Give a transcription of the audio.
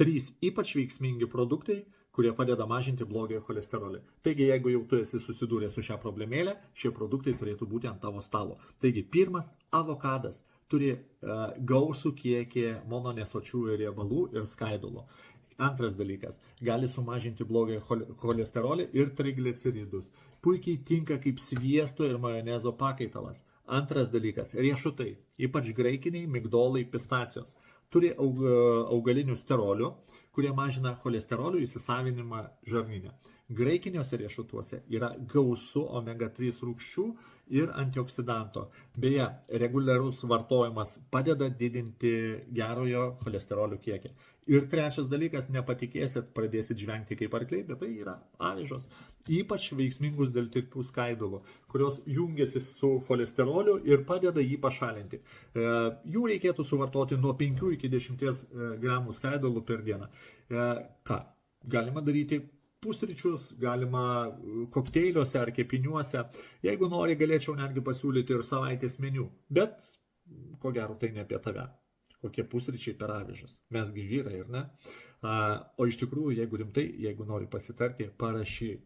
3 ypač veiksmingi produktai, kurie padeda mažinti blogąjį cholesterolį. Taigi, jeigu jau tu esi susidūręs su šią problemėlę, šie produktai turėtų būti ant tavo stalo. Taigi, pirmas – avokadas. Turi gausų kiekį mononesočiųjų riebalų ir skaidulų. Antras dalykas – gali sumažinti blogąjį cholesterolį ir trigliceridus. Puikiai tinka kaip sviesto ir majonezo pakaitalas. Antras dalykas – riešutai, ypač graikiniai, migdolai, pistacijos. Turi augalinių sterolių, kurie mažina cholesterolio įsisavinimą žarnyne. Graikiniuose riešutuose yra gausu omega-3 rūgščių ir antioksidanto. Beje, reguliarus vartojimas padeda didinti gerojo cholesterolio kiekį. Ir trečias dalykas, nepatikėsit, pradėsit žvengti kaip arkliai, bet tai yra avižos. Ypač veiksmingus dėl tirpių skaidulų, kurios jungiasi su cholesteroliu ir padeda jį pašalinti. Jų reikėtų suvartoti nuo 5 iki 10 gramų skaidulų per dieną. Ką? Galima daryti pusryčius, galima kokteiliuose ar kepiniuose. Jeigu nori, galėčiau netgi pasiūlyti ir savaitės meniu. Bet, ko gero, tai ne apie tave. Kokie pusryčiai per avižas. Mesgi vyrai, ir ne? O iš tikrųjų, jeigu rimtai, jeigu nori pasitarti, parašyk.